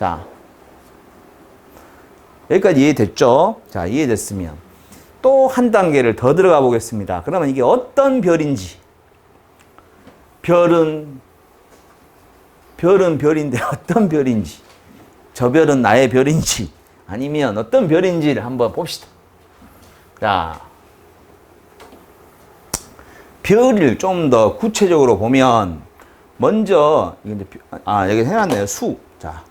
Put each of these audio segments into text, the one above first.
자, 여기까지 이해됐죠? 자, 이해됐으면 또 한 단계를 더 들어가 보겠습니다. 그러면 이게 어떤 별인지. 별은 별인데 어떤 별인지. 저 별은 나의 별인지 아니면 어떤 별인지를 한번 봅시다. 자, 별을 좀 더 구체적으로 보면 먼저 여기 해놨네요. 자,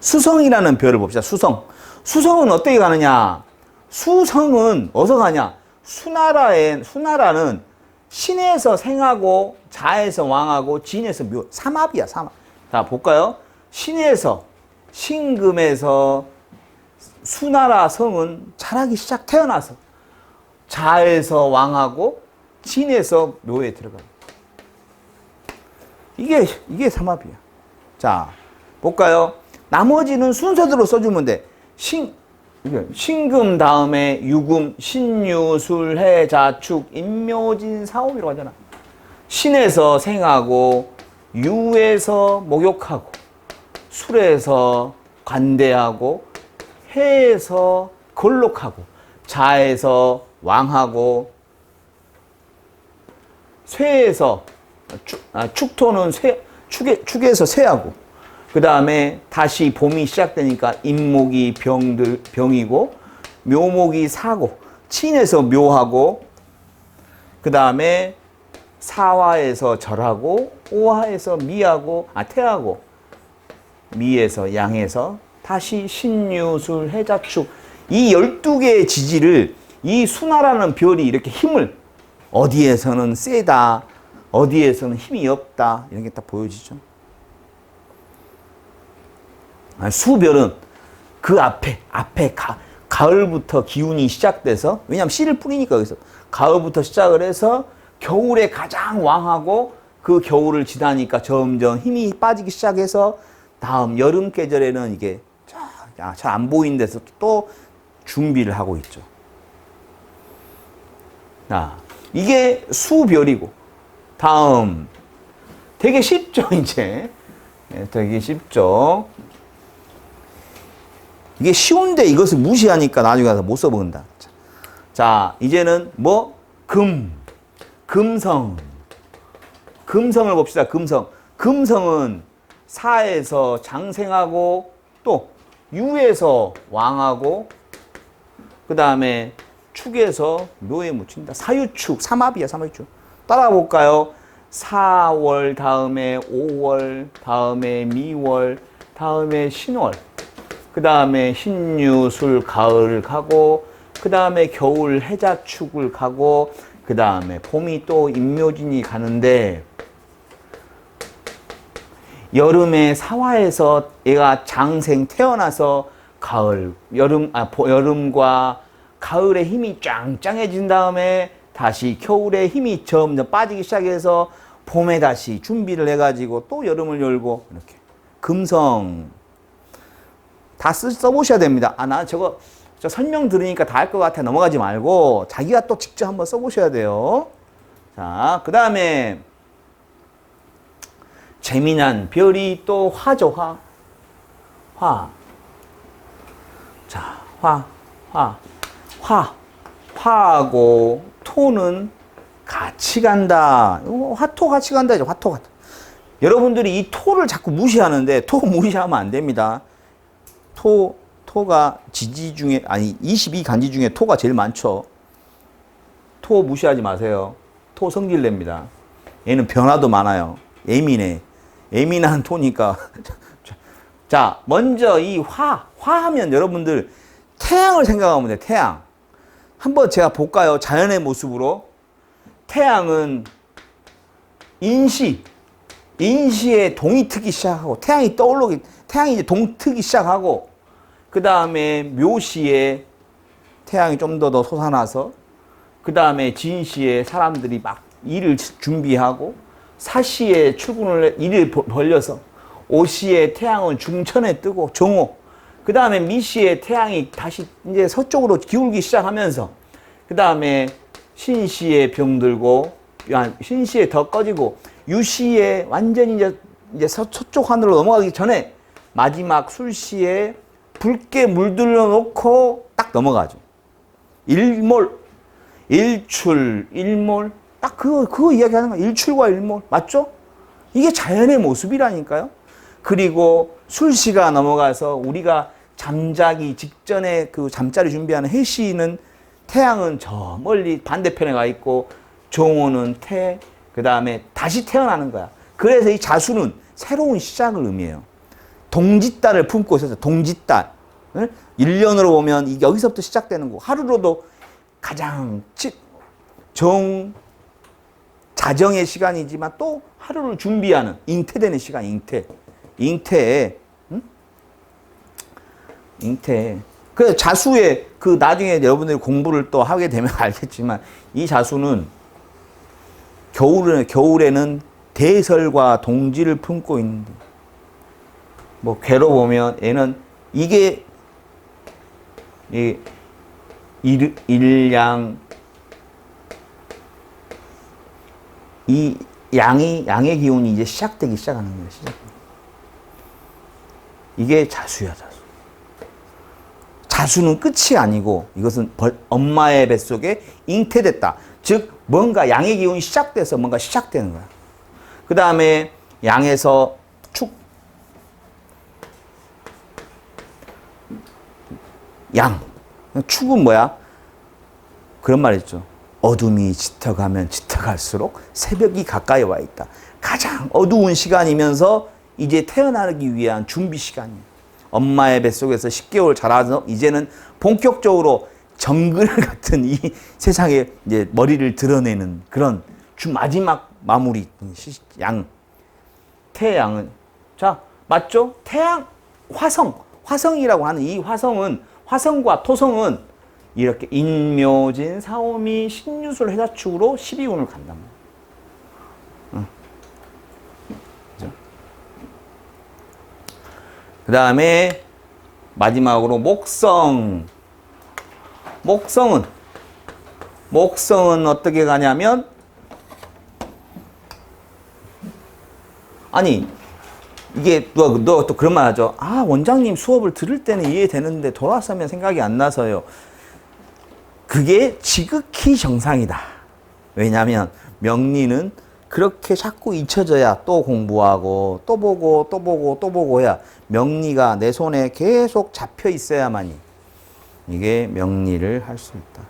수성이라는 별을 봅시다. 수성은 어떻게 가느냐? 수성은 어디서 가냐? 수나라는 신에서 생하고 자에서 왕하고 진에서 묘. 삼합이야, 삼합. 자, 볼까요? 신금에서 수나라 성은 자라기 시작 태어나서 자에서 왕하고 진에서 묘에 들어가. 이게 삼합이야. 자, 볼까요? 나머지는 순서대로 써주면 돼. 신금 다음에 유금, 신유, 술, 해, 자, 축, 임묘진, 사오미로 하잖아. 신에서 생하고, 유에서 목욕하고, 술에서 관대하고, 해에서 걸록하고, 자에서 왕하고, 쇠에서 축토는 축에서 쇠하고, 그 다음에 다시 봄이 시작되니까 임목이 병이고, 묘목이 사고, 친에서 묘하고, 그 다음에 사화에서 절하고, 오화에서 미하고, 태하고, 미에서 양에서 다시 신유술 해자축. 이 12개의 지지를 이 수나라는 별이 이렇게 힘을 어디에서는 세다, 어디에서는 힘이 없다, 이런 게 딱 보여지죠. 수별은 그 앞에 가을부터 기운이 시작돼서, 왜냐하면 씨를 뿌리니까 여기서 가을부터 시작을 해서 겨울에 가장 왕하고, 그 겨울을 지나니까 점점 힘이 빠지기 시작해서 다음 여름 계절에는 이게 잘 안 보이는 데서 또 준비를 하고 있죠. 이게 수별이고, 다음 되게 쉽죠. 이제 되게 쉽죠. 이게 쉬운데 이것을 무시하니까 나중에 가서 못 써본다. 자, 이제는 금성을 봅시다. 금성은 사에서 장생하고, 또 유에서 왕하고, 그 다음에 축에서 묘에 묻힌다. 사유축, 삼합이야, 삼합축. 따라가 볼까요? 4월 다음에 5월 다음에 미월 다음에 신월, 그 다음에 신유술 가을 가고, 그 다음에 겨울 해자축을 가고, 그 다음에 봄이 또 임묘진이 가는데, 여름에 사화에서 얘가 장생 태어나서 여름과 가을에 힘이 짱짱해진 다음에 다시 겨울에 힘이 점점 빠지기 시작해서 봄에 다시 준비를 해가지고 또 여름을 열고, 이렇게. 금성. 다 써보셔야 됩니다. 나 저 설명 들으니까 다 할 것 같아. 넘어가지 말고 자기가 또 직접 한번 써보셔야 돼요. 자, 그 다음에 재미난 별이 또 화죠. 화. 자, 화하고 토는 같이 간다. 화토 같이 간다. 화토 같다. 여러분들이 이 토를 자꾸 무시하는데, 토 무시하면 안 됩니다. 토가 지지 중에, 22간지 중에 토가 제일 많죠. 토 무시하지 마세요. 토 성질냅니다. 얘는 변화도 많아요. 예민한 토니까. 자, 먼저 이 화하면 여러분들 태양을 생각하면 돼요. 태양. 한번 제가 볼까요? 자연의 모습으로. 태양은 인시에 동이 트기 시작하고, 태양이 이제 동 트기 시작하고, 그 다음에 묘시에 태양이 좀 더 솟아나서, 그 다음에 진시에 사람들이 막 일을 준비하고, 사시에 일을 벌려서, 오시에 태양은 중천에 뜨고, 정오. 그 다음에 미시에 태양이 다시 이제 서쪽으로 기울기 시작하면서, 그 다음에 신시에 병들고, 신시에 더 꺼지고, 유시에 완전히 이제 이제 서쪽 하늘로 넘어가기 전에 마지막 술시에 붉게 물들여 놓고 딱 넘어가죠. 일몰, 일출, 일몰. 딱 그거 이야기하는 거야. 일출과 일몰. 맞죠? 이게 자연의 모습이라니까요. 그리고 술시가 넘어가서 우리가 잠자기 직전에 그 잠자리 준비하는 해시는 태양은 저 멀리 반대편에 가 있고 종호는 그 다음에 다시 태어나는 거야. 그래서 이 자수는 새로운 시작을 의미해요. 동짓달을 품고 있어서 동짓달. 1년으로 보면 여기서부터 시작되는 거. 하루로도 가장 자정의 시간이지만 또 하루를 준비하는 잉태되는 시간, 잉태. 그 자수의 그 나중에 여러분들이 공부를 또 하게 되면 알겠지만 이 자수는 겨울에는 대설과 동지를 품고 있는데 뭐 괴로 보면 얘는 이게 일양 이 양의 기운이 이제 시작되기 시작하는 거예요. 이게 자수야, 자수. 자수는 끝이 아니고 이것은 엄마의 뱃속에 잉태됐다. 즉 뭔가 양의 기운이 시작돼서 뭔가 시작되는 거야. 그 다음에 양에서 축은 뭐야? 그런 말 있죠. 어둠이 짙어가면 짙어갈수록 새벽이 가까이 와 있다. 가장 어두운 시간이면서 이제 태어나기 위한 준비 시간이에요. 엄마의 뱃속에서 10개월 자라서 이제는 본격적으로 정글 같은 이 세상에 이제 머리를 드러내는 그런 마지막 마무리 태양은 자 맞죠? 태양 화성이라고 하는 이 화성과 토성은 이렇게 인묘진, 사오미, 신유술, 해자축으로 12운을 간단 말이에요. 그 다음에 마지막으로 목성은 어떻게 가냐면 아니 이게 너 또 그런 말 하죠. 아 원장님 수업을 들을 때는 이해되는데 돌아서면 생각이 안 나서요. 그게 지극히 정상이다. 왜냐하면 명리는 그렇게 자꾸 잊혀져야 또 공부하고 또 보고 해야 명리가 내 손에 계속 잡혀 있어야만이 이게 명리를 할 수 있다.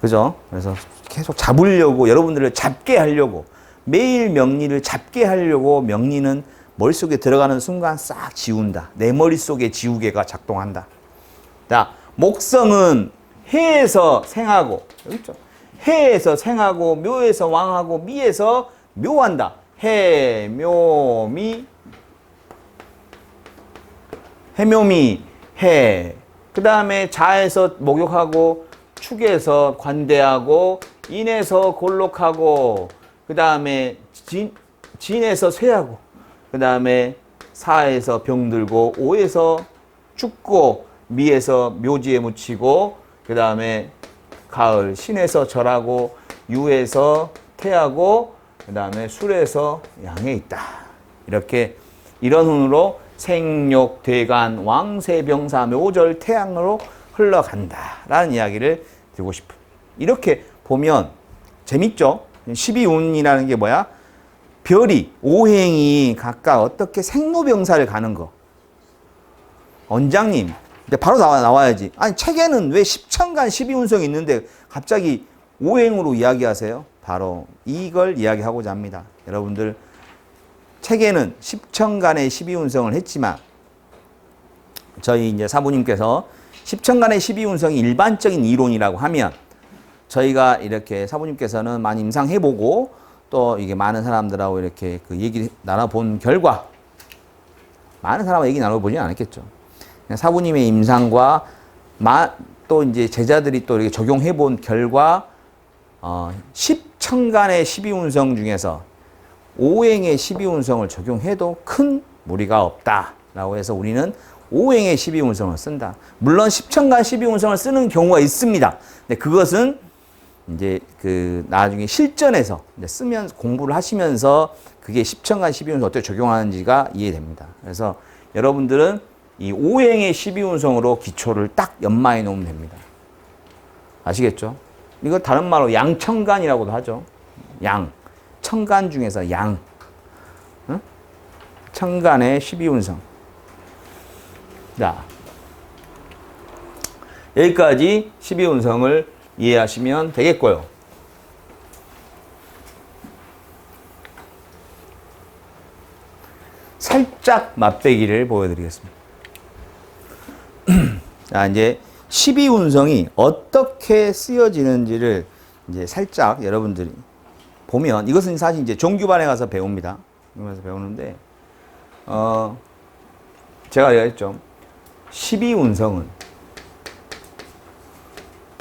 그죠? 그래서 계속 잡으려고 여러분들을 잡게 하려고 매일 명리를 잡게 하려고 명리는 머릿속에 들어가는 순간 싹 지운다. 내 머릿속에 지우개가 작동한다. 자, 목성은 해에서 생하고 여기 있죠. 해에서 생하고 묘에서 왕하고 미에서 묘한다. 해, 묘, 미. 해묘미, 해. 그 다음에 자에서 목욕하고 축에서 관대하고 인에서 골록하고 그 다음에 진에서 쇠하고 그 다음에 사에서 병들고 오에서 죽고 미에서 묘지에 묻히고 그 다음에 가을 신에서 절하고 유에서 태하고 그 다음에 술에서 양에 있다. 이렇게 이런 운으로 생욕, 대간, 왕세, 병사, 묘절, 태양으로 흘러간다 라는 이야기를 드리고 싶어요. 이렇게 보면 재밌죠? 12운이라는 게 뭐야? 별이, 오행이 각각 어떻게 생로병사를 가는 거. 원장님, 근데 바로 나와야지. 아니 책에는 왜 10천간 12운성이 있는데 갑자기 오행으로 이야기하세요? 바로 이걸 이야기하고자 합니다. 여러분들 책에는 10천간의 12운성을 했지만 저희 이제 사부님께서 10천간의 12운성이 일반적인 이론이라고 하면 저희가 이렇게 사부님께서는 많이 임상해보고 또 이게 많은 사람들하고 이렇게 그 얘기 나눠본 결과 많은 사람하고 얘기 나눠보지는 않았겠죠. 사부님의 임상과 또 이제 제자들이 또 이렇게 적용해본 결과 10천간의 12운성 중에서 오행의 12운성을 적용해도 큰 무리가 없다라고 해서 우리는 오행의 12운성을 쓴다. 물론 10천간 12운성을 쓰는 경우가 있습니다. 근데 그것은 이제 그 나중에 실전에서 이제 쓰면 공부를 하시면서 그게 10천간 12운성 어떻게 적용하는지가 이해됩니다. 그래서 여러분들은 이 5행의 12운성으로 기초를 딱 연마해 놓으면 됩니다. 아시겠죠? 이거 다른 말로 양천간이라고도 하죠. 양. 천간 중에서 양. 응? 천간의 12운성. 자. 여기까지 12운성을 이해하시면 되겠고요. 살짝 맛배기를 보여드리겠습니다. 자, 이제 12운성이 어떻게 쓰여지는지를 이제 살짝 여러분들이 보면, 이것은 사실 이제 종교반에 가서 배웁니다. 그러면서 배우는데, 제가 얘기했죠. 12운성은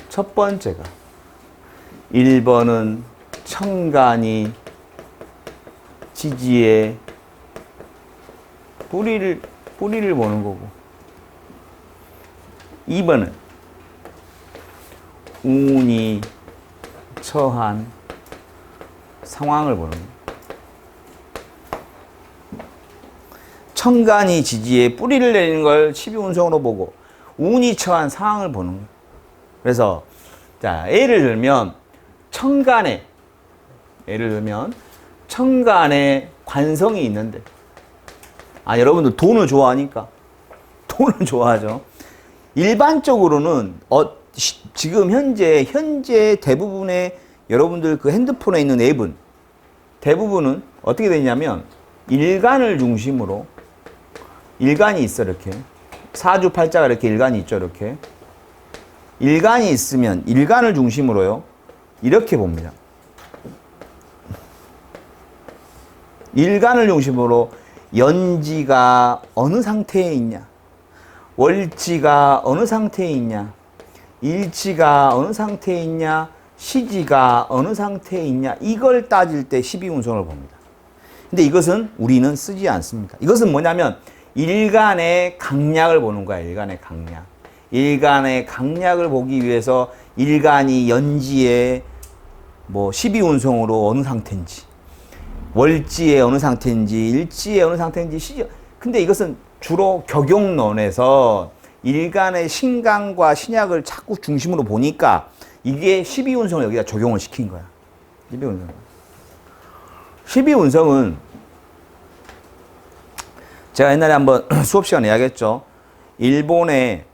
첫 번째가 1번은 천간이 지지에 뿌리를 보는 거고, 2번은 운이 처한 상황을 보는 거예요. 천간이 지지에 뿌리를 내리는 걸 12운성으로 보고 운이 처한 상황을 보는 거예요. 그래서 자, 예를 들면 천간에 관성이 있는데, 여러분들 돈을 좋아하니까 돈을 좋아하죠. 일반적으로는 지금 현재 대부분의 여러분들 그 핸드폰에 있는 앱은 대부분은 어떻게 되냐면 일간을 중심으로, 일간이 있어. 이렇게 사주팔자가 이렇게 일간이 있죠. 이렇게 일간이 있으면 일간을 중심으로요 이렇게 봅니다. 일간을 중심으로 연지가 어느 상태에 있냐, 월지가 어느 상태에 있냐, 일지가 어느 상태에 있냐, 시지가 어느 상태에 있냐, 이걸 따질 때 12운성을 봅니다. 근데 이것은 우리는 쓰지 않습니다. 이것은 뭐냐면 일간의 강약을 보는 거야. 일간의 강약. 일간의 강약을 보기 위해서 일간이 연지에 뭐 12운성으로 어느 상태인지, 월지에 어느 상태인지, 일지에 어느 상태인지, 시지. 근데 이것은 주로 격용론에서 일간의 신강과 신약을 자꾸 중심으로 보니까 이게 12운성을 여기다 적용을 시킨 거야. 12운성. 12운성은 제가 옛날에 한번 수업 시간에 이야기했죠. 일본의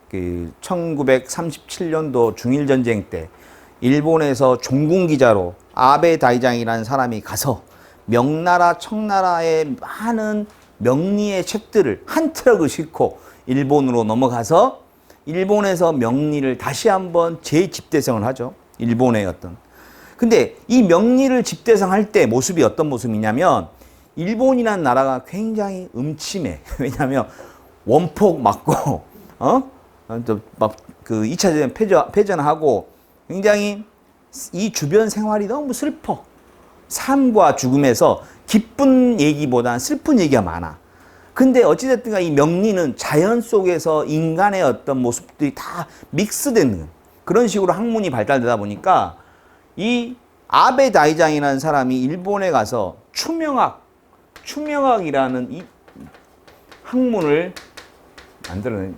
그 1937년도 중일전쟁 때 일본에서 종군기자로 아베 다이장이라는 사람이 가서 명나라, 청나라의 많은 명리의 책들을 한 트럭을 싣고 일본으로 넘어가서 일본에서 명리를 다시 한번 재집대성을 하죠. 일본의 어떤. 근데 이 명리를 집대성할 때 모습이 어떤 모습이냐면 일본이라는 나라가 굉장히 음침해. 왜냐하면 원폭 맞고, 막 그 2차 대전 패전하고 굉장히 이 주변 생활이 너무 슬퍼. 삶과 죽음에서 기쁜 얘기보다는 슬픈 얘기가 많아. 근데 어찌됐든 이 명리는 자연 속에서 인간의 어떤 모습들이 다 믹스된 그런 식으로 학문이 발달되다 보니까 이 아베 다이장이라는 사람이 일본에 가서 추명학이라는 이 학문을 만들어낸.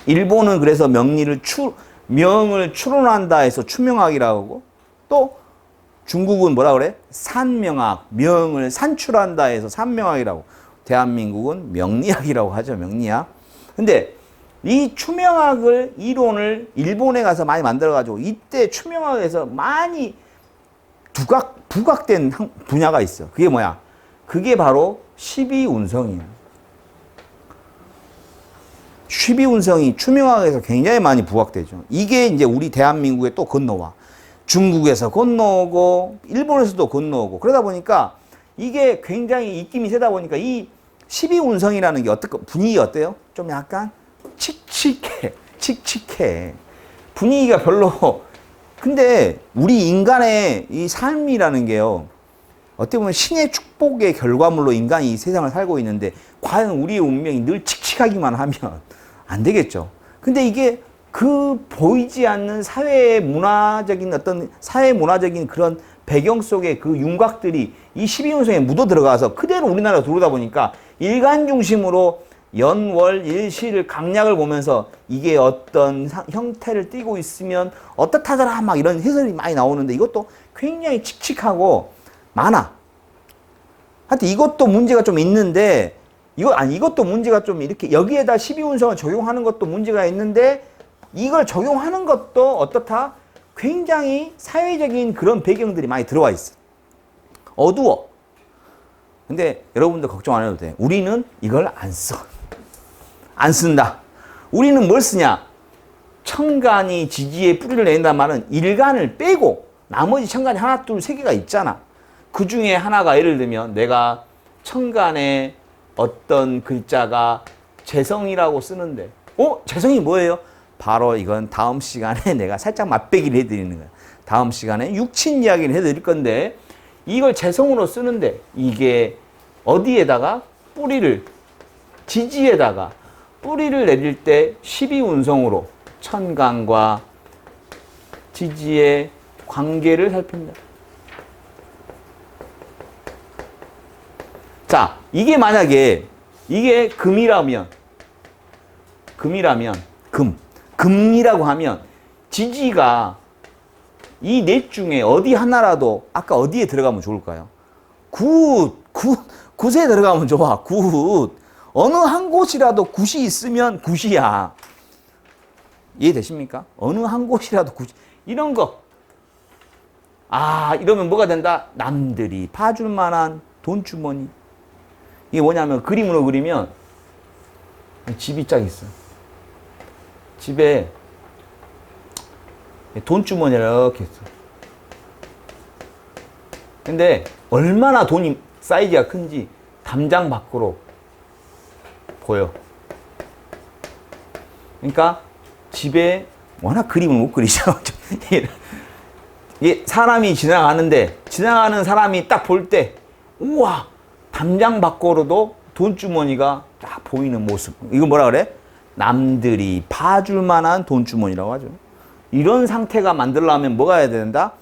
일본은 그래서 명을 추론한다 해서 추명학이라고 하고, 또 중국은 뭐라 그래? 산명학, 명을 산출한다 해서 산명학이라고. 대한민국은 명리학이라고 하죠. 명리학. 근데 이 추명학을, 이론을 일본에 가서 많이 만들어가지고 이때 추명학에서 많이 부각된 분야가 있어. 그게 뭐야? 그게 바로 12운성이야. 12운성이 추명학에서 굉장히 많이 부각되죠. 이게 이제 우리 대한민국에 또 건너와. 중국에서 건너오고, 일본에서도 건너오고, 그러다 보니까 이게 굉장히 입김이 세다 보니까 이 12운성이라는 게 분위기가 어때요? 좀 약간 칙칙해. 분위기가 별로. 근데 우리 인간의 이 삶이라는 게요, 어떻게 보면 신의 축복의 결과물로 인간이 이 세상을 살고 있는데, 과연 우리의 운명이 늘 칙칙하기만 하면 안 되겠죠. 근데 이게 그 보이지 않는 사회 문화적인 어떤 사회 문화적인 그런 배경 속에 그 윤곽들이 이 12운성에 묻어 들어가서 그대로 우리나라로 들어오다 보니까 일간 중심으로 연월 일시를 강약을 보면서 이게 어떤 형태를 띠고 있으면 어떻다더라 막 이런 해설이 많이 나오는데 이것도 굉장히 칙칙하고 많아. 하여튼 이것도 문제가 좀 있는데 이것도 문제가 좀 이렇게 여기에다 12운성을 적용하는 것도 문제가 있는데 이걸 적용하는 것도 어떻다? 굉장히 사회적인 그런 배경들이 많이 들어와 있어. 어두워. 근데 여러분들 걱정 안 해도 돼. 우리는 이걸 안 써. 안 쓴다. 우리는 뭘 쓰냐? 천간이 지지에 뿌리를 낸단 말은 일간을 빼고 나머지 천간이 하나, 둘, 세 개가 있잖아. 그 중에 하나가 예를 들면 내가 천간에 어떤 글자가 재성이라고 쓰는데 재성이 뭐예요? 바로 이건 다음 시간에 내가 살짝 맛배기를 해드리는 거야. 다음 시간에 육친 이야기를 해드릴 건데 이걸 재성으로 쓰는데 이게 어디에다가 뿌리를 지지에다가 뿌리를 내릴 때 12운성으로 천간과 지지의 관계를 살핀다. 자, 이게 만약에 이게 금이라면 금이라고 하면 지지가 이 넷 중에 어디 하나라도 아까 어디에 들어가면 좋을까요? 굿에 들어가면 좋아. 굿. 어느 한 곳이라도 굿이 있으면 굿이야. 이해되십니까? 어느 한 곳이라도 굿. 이런 거. 이러면 뭐가 된다? 남들이 봐줄 만한 돈주머니. 이게 뭐냐면 그림으로 그리면 집이 쫙 있어. 집에 돈주머니를 이렇게 했어. 근데 얼마나 돈이 사이즈가 큰지 담장 밖으로 보여. 그러니까 집에 워낙 그림을 못 그리죠. 이게 사람이 지나가는 사람이 딱 볼 때 우와 담장 밖으로도 돈주머니가 딱 보이는 모습. 이거 뭐라 그래? 남들이 봐줄 만한 돈주머니라고 하죠. 이런 상태가 만들려면 뭐가 해야 된다?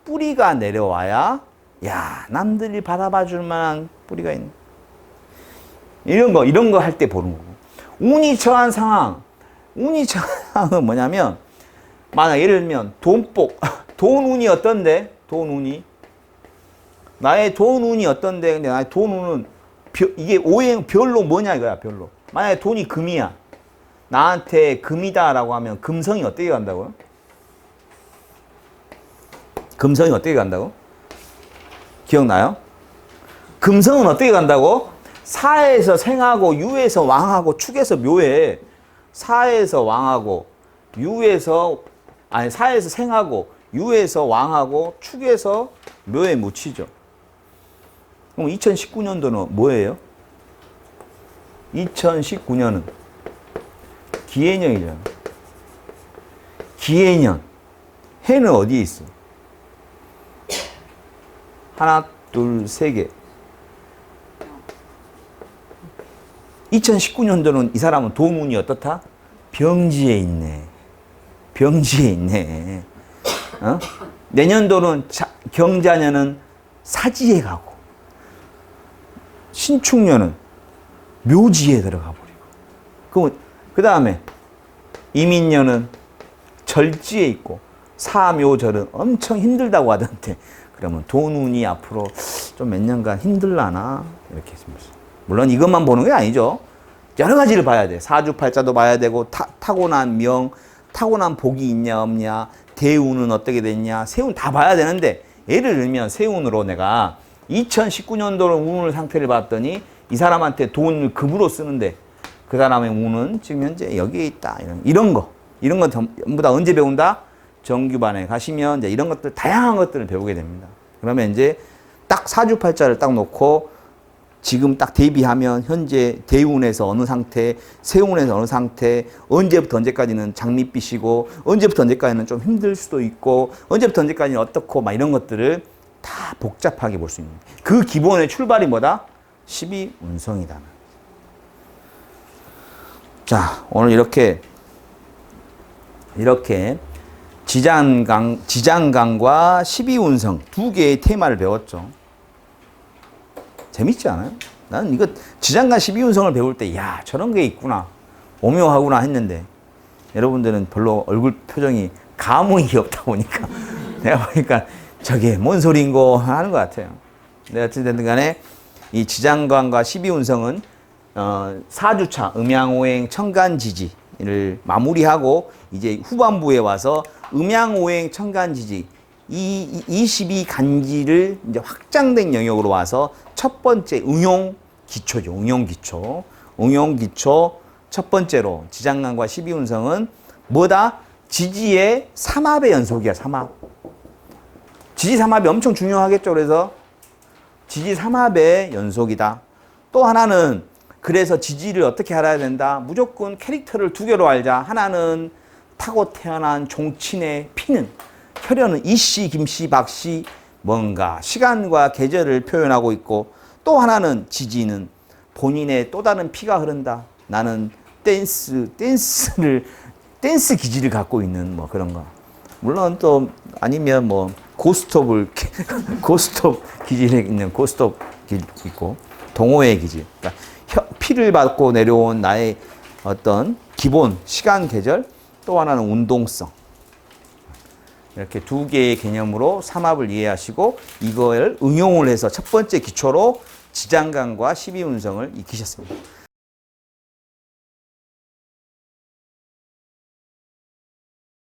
뿌리가 내려와야 남들이 바라봐줄 만한 뿌리가 있는. 이런 거 할 때 보는 거고. 운이 처한 상황은 뭐냐면 만약 예를 들면 돈운이 어떤데? 나의 돈운이 어떤데? 근데 나의 돈운은 이게 별로 뭐냐 이거야, 별로. 만약에 돈이 금이야. 나한테 금이다라고 하면 금성이 어떻게 간다고요? 금성이 어떻게 간다고? 기억나요? 금성은 어떻게 간다고? 사에서 생하고 유에서 왕하고 축에서 묘해. 사에서 왕하고 사에서 생하고 유에서 왕하고 축에서 묘에 묻히죠. 그럼 2019년도는 뭐예요? 2019년은 기해년이잖아. 기해년. 해는 어디에 있어? 하나, 둘, 세 개. 2019년도는 이 사람은 돈운이 어떻다? 병지에 있네. 내년도는 경자년은 사지에 가고, 신축년은 묘지에 들어가 버리고, 그 다음에 이민년은 절지에 있고, 사묘절은 엄청 힘들다고 하던데, 그러면 돈운이 앞으로 좀 몇 년간 힘들라나? 이렇게 했습니다. 물론 이것만 보는 게 아니죠. 여러 가지를 봐야 돼. 사주팔자도 봐야 되고, 타고난 명, 타고난 복이 있냐 없냐, 대운은 어떻게 됐냐, 세운 다 봐야 되는데, 예를 들면 세운으로 내가 2019년도로 운을 상태를 봤더니 이 사람한테 돈을 급으로 쓰는데 그 사람의 운은 지금 현재 여기에 있다. 이런 거 전부 다 언제 배운다? 정규반에 가시면 이제 이런 것들, 다양한 것들을 배우게 됩니다. 그러면 이제 딱 사주팔자를 딱 놓고 지금 딱 대비하면 현재 대운에서 어느 상태, 세운에서 어느 상태, 언제부터 언제까지는 장밋빛이고, 언제부터 언제까지는 좀 힘들 수도 있고, 언제부터 언제까지는 어떻고, 막 이런 것들을 다 복잡하게 볼 수 있는. 그 기본의 출발이 뭐다? 12운성이다. 자, 오늘 이렇게 이렇게 지장강과 12운성 두 개의 테마를 배웠죠. 재밌지 않아요? 나는 이거 지장간 12운성을 배울 때, 야, 저런 게 있구나. 오묘하구나 했는데, 여러분들은 별로 얼굴 표정이 감흥이 없다 보니까, 내가 보니까 저게 뭔 소리인고 하는 것 같아요. 네, 어쨌든 간에 이 지장간과 12운성은 4주차 음양오행 청간지지를 마무리하고 이제 후반부에 와서 음양오행 청간지지 이 22간지를 이제 확장된 영역으로 와서 첫 번째 응용 기초죠. 응용 기초. 응용 기초 첫 번째로 지장간과 12운성은 뭐다? 지지의 삼합의 연속이야. 삼합. 지지 삼합이 엄청 중요하겠죠. 그래서 지지 삼합의 연속이다. 또 하나는 그래서 지지를 어떻게 알아야 된다? 무조건 캐릭터를 두 개로 알자. 하나는 타고 태어난 종친의 피는, 혈연은 이씨, 김씨, 박씨, 뭔가 시간과 계절을 표현하고 있고, 또 하나는 지지는 본인의 또 다른 피가 흐른다. 나는 댄스 기질을 갖고 있는 뭐 그런 거. 물론 또 아니면 뭐 고스톱 기질에 있는 고스톱 기질 있고, 동호회 기질. 그러니까 피를 받고 내려온 나의 어떤 기본 시간 계절, 또 하나는 운동성. 이렇게 두 개의 개념으로 삼합을 이해하시고 이걸 응용을 해서 첫 번째 기초로 지장간과 12운성을 익히셨습니다.